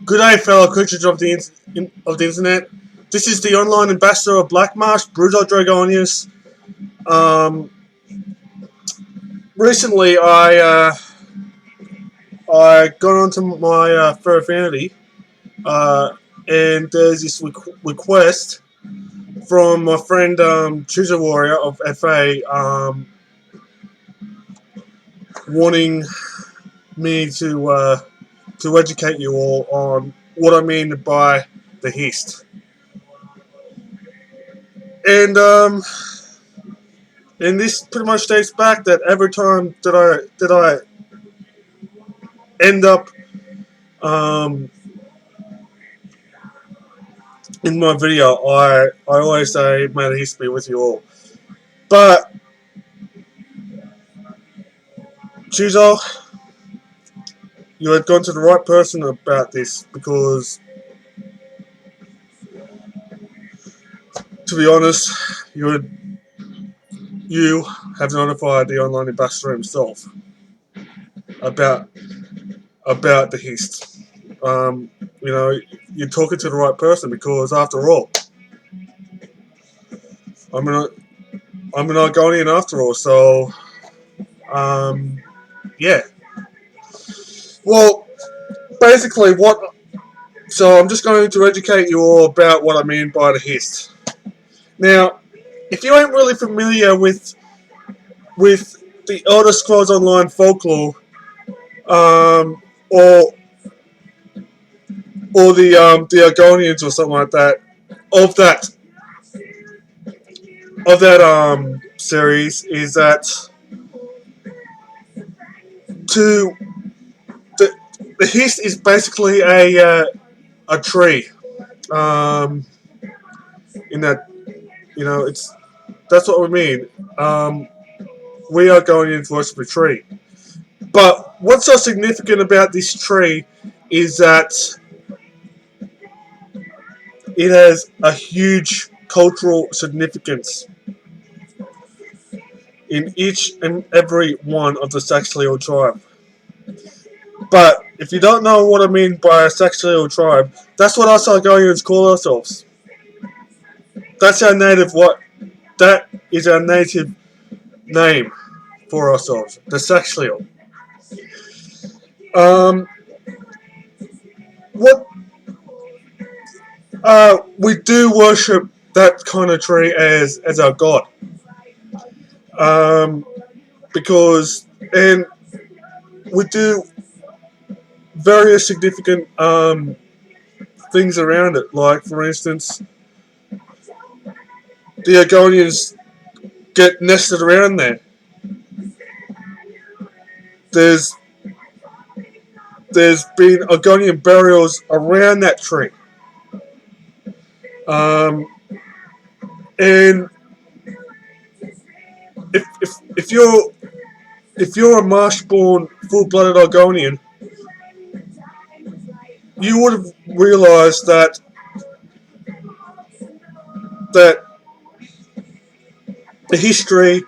Good day, fellow creatures of the internet. This is the online ambassador of Black Marsh, Argonians. Recently, I got onto my furry affinity, and there's this request from my friend Chozowarrior of FA, wanting me to educate you all on what I mean by the Hist. And this pretty much dates back that every time that I end up in my video, I always say may the Hist be with you all. But Chuzo, you had gone to the right person about this, because to be honest, you have notified the online ambassador himself about the Hist. You know, you're talking to the right person, because after all, I'm an Argonian after all. So yeah. Well, basically so I'm just going to educate you all about what I mean by the Hist. Now, if you ain't really familiar with the Elder Scrolls Online folklore, or the Argonians or something like that, of that series, is that to the Hist is basically a tree. In that, that's what we mean. We are going into worship a tree. But what's so significant about this tree is that it has a huge cultural significance in each and every one of the Scalie tribe. But if you don't know what I mean by a Scalie tribe, that's what us Argonians call ourselves. That's our native that is our native name for ourselves, the Scalie. What we do worship that kind of tree as our god, because and we do various significant things around it. Like, for instance, the Argonians get nested around there. There's been Argonian burials around that tree, and if you're a marsh-born, full-blooded Argonian, you would have realised that the history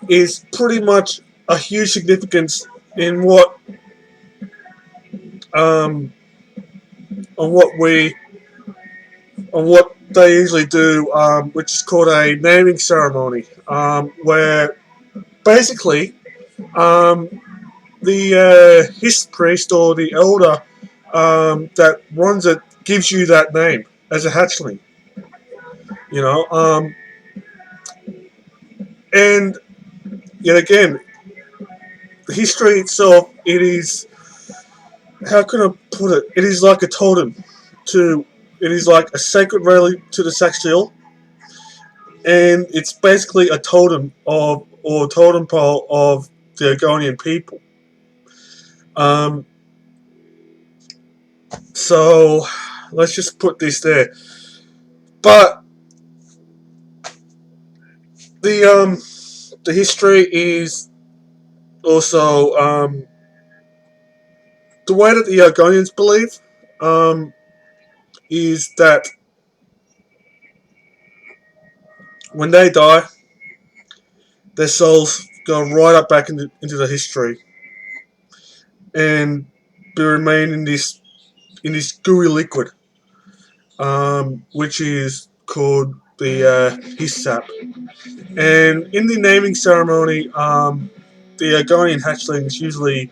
is pretty much a huge significance in what on what they usually do, which is called a naming ceremony, where basically the Hist priest, or the elder that runs it, gives you that name as a hatchling. And yet again, the history itself, it is, how can I put it? It is like a totem it is like a sacred relic to the Scalie, and it's basically a totem totem pole of the Argonian people. So let's just put this there. But the history is also the way that the Argonians believe is that when they die, their souls go right up back into the history, and remain in this gooey liquid, which is called the Hist sap. And in the naming ceremony, the Argonian hatchlings usually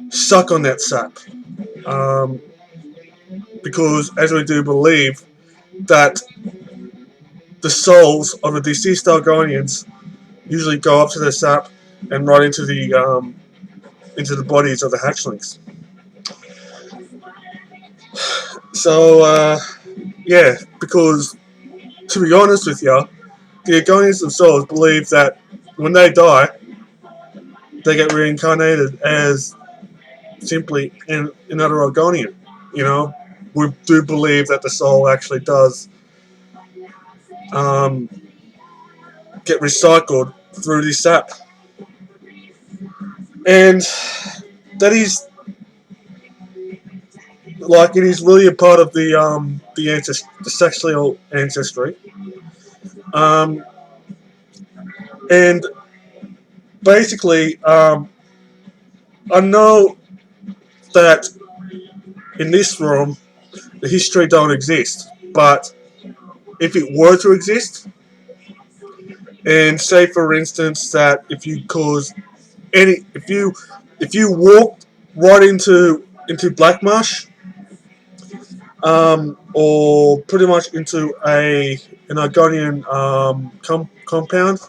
suck on that sap, um, because, as we do believe, that the souls of the deceased Argonians usually go up to the sap and right into the bodies of the hatchlings. So yeah, because to be honest with you, the Argonians themselves believe that when they die, they get reincarnated as simply another Argonian. You know, we do believe that the soul actually does um, get recycled through this sap, and that is like it is really a part of the sexual ancestry, um, and basically I know that in this room the history don't exist, but if it were to exist, and say for instance that if you cause any, if you walked right into Black Marsh, or pretty much into an Argonian compound,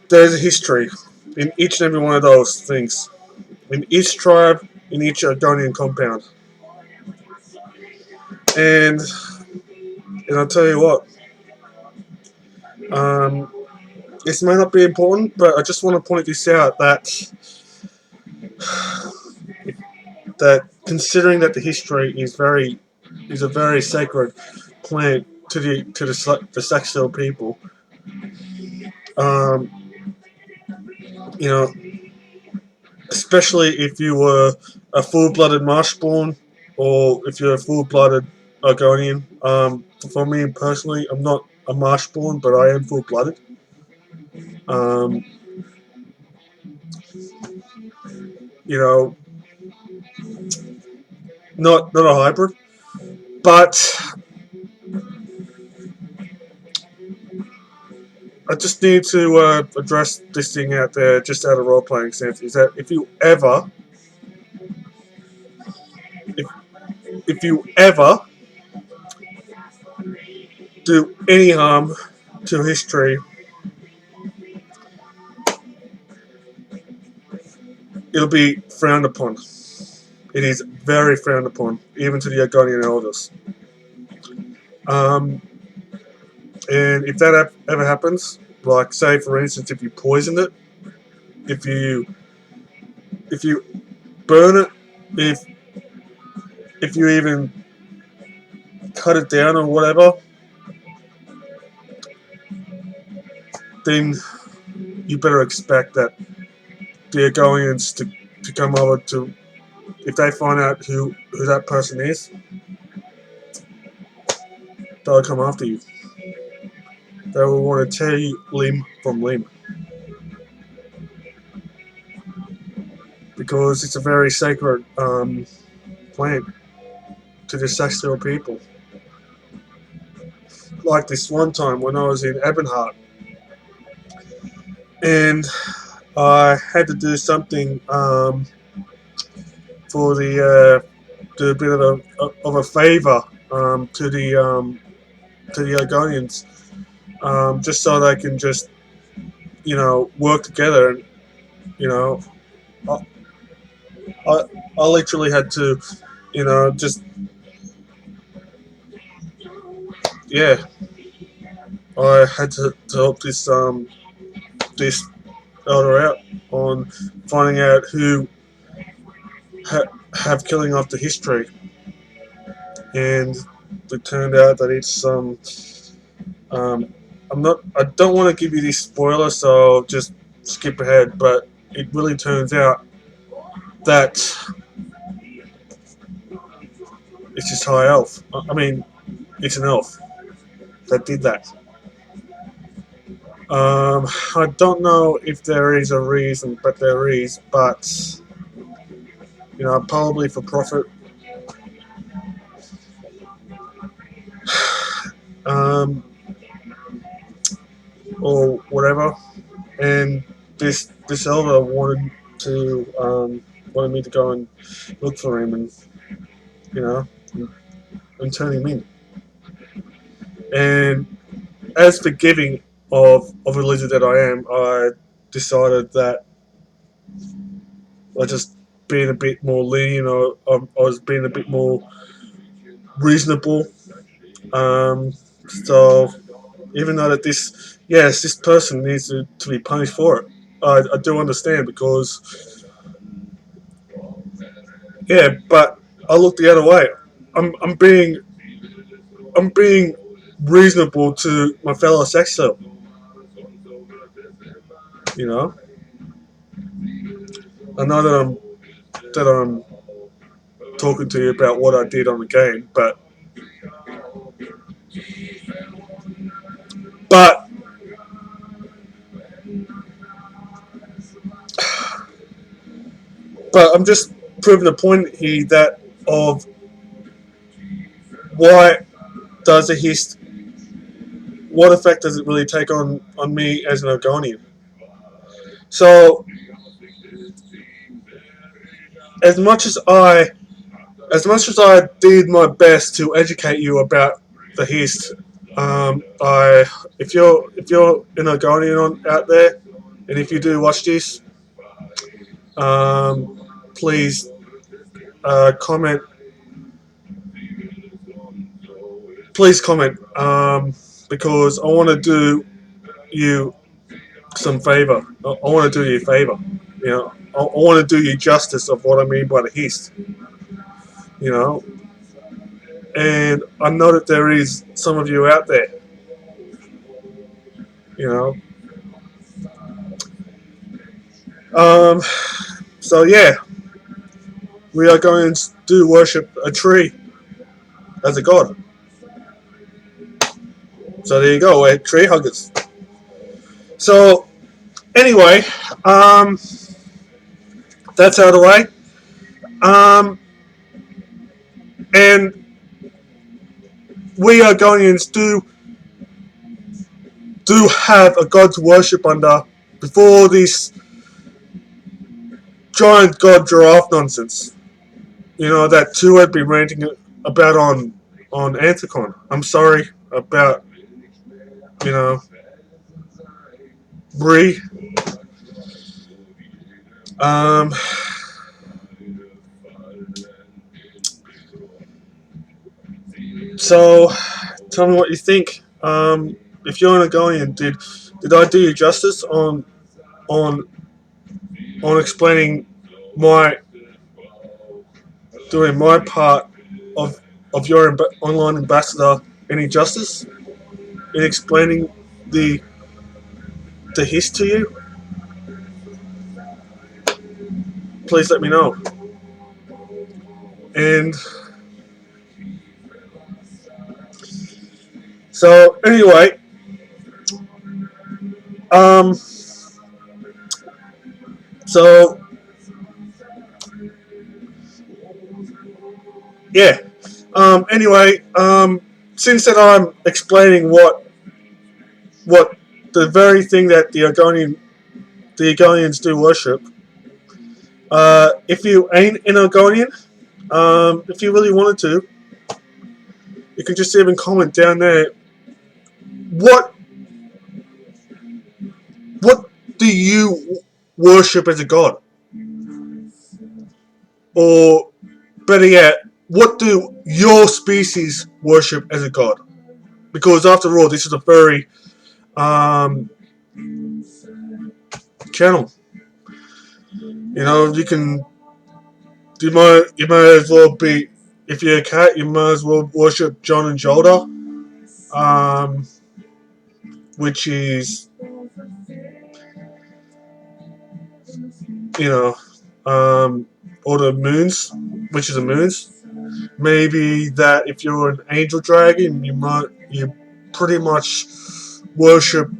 there's a history in each and every one of those things, in each tribe, in each Argonian compound, and I'll tell you what, um, this may not be important, but I just want to point this out that considering that the history is a very sacred plant to the Saxel people, um, you know, especially if you were a full-blooded Marshborn or if you're a full-blooded Argonian. For me personally, I'm not a Marshborn, but I am full-blooded. Um, you know, not a hybrid, but I just need to address this thing out there, just out of role-playing sense, is that if, if you ever do any harm to history, it'll be frowned upon. It is very frowned upon, even to the Argonian elders. Um, and if that ever happens, like say for instance, if you poisoned it, if you burn it, if you even cut it down or whatever, then you better expect that the Argonians to come over to, if they find out who that person is, they'll come after you. They will want to tear you limb from limb, because it's a very sacred plant to the Saxel people. Like this one time when I was in Ebenhart, and I had to do something for do a bit of a favour to the Argonians, just so they can just work together. And you know, I, I, I literally had to just yeah, I had to help this elder out on finding out who have killing off the history, and it turned out that it's I don't want to give you this spoiler, so I'll just skip ahead, but it really turns out that it's just high elf. I mean, it's an elf that did that. I don't know if there is a reason, but there is. But probably for profit, um, or whatever. And this elder wanted me to go and look for him, and you know, and turn him in. And as forgiving of a lizard that I am, I decided that I just being a bit more lenient, or I was being a bit more reasonable. So even though that this person needs to be punished for it, I do understand, because but I look the other way. I'm being reasonable to my fellow sex self. You know, I know that I'm talking to you about what I did on the game, but I'm just proving the point here that of why does a hist, what effect does it really take on me as an Argonian? So as much as I did my best to educate you about the hist, I if you're an Argonian out there, and if you do watch this, please comment. Please comment, because I want to do you some favor. I want to do you a favor. I want to do you justice of what I mean by the hist. You know, and I know that there is some of you out there. You know, um, so yeah, we are going to do worship a tree as a god. So there you go, we're tree huggers. So anyway, um, that's out of the way. Um, and we Argonians do have a god to worship under before this giant god giraffe nonsense. That two had been ranting about on Anthicon. I'm sorry about you know Bree. Um, so tell me what you think. If you're an Argonian, did I do you justice on explaining my doing my part of your online ambassador any justice in explaining the hist to you? Please let me know. And so anyway, um, so yeah. Anyway, since that I'm explaining what the very thing that the Argonians do worship. If you ain't an Argonian, if you really wanted to, you can just even comment down there. What what do you worship as a god? Or better yet, what do your species worship as a god? Because after all, this is a furry um, channel. You can you might as well be, if you're a cat, you might as well worship John and Jolda, um, which is you know or the moons, which is the moons. Maybe that if you're an angel dragon, you pretty much worship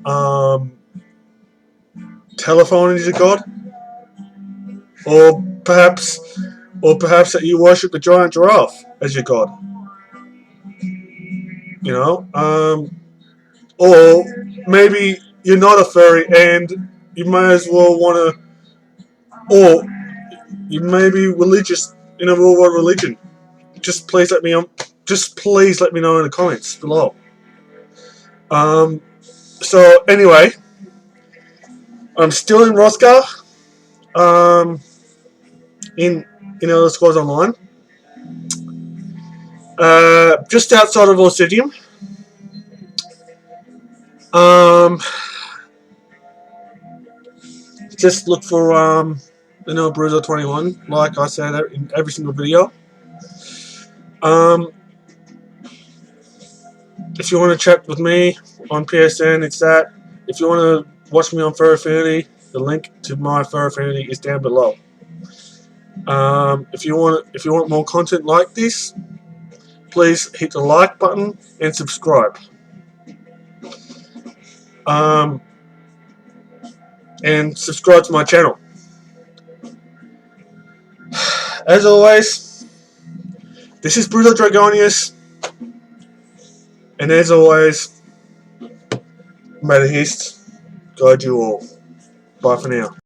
telephone as a god, or perhaps Or perhaps that you worship the giant giraffe as your god. You know? Or maybe you're not a furry and you may as well want to, or you may be religious in a real world religion. Just please let me know in the comments below. So anyway, I'm still in Roscar. In Elder Scrolls Online. Just outside of Orsidium. Just look for Bruiser 21, like I said in every single video. If you want to chat with me on PSN, it's that. If you want to watch me on Furry Affinity, the link to my Furry Affinity is down below. If you want more content like this, please hit the like button and subscribe. And subscribe to my channel. As always, this is Brutal Dragonius, and as always, may the Hist guide you all. Bye for now.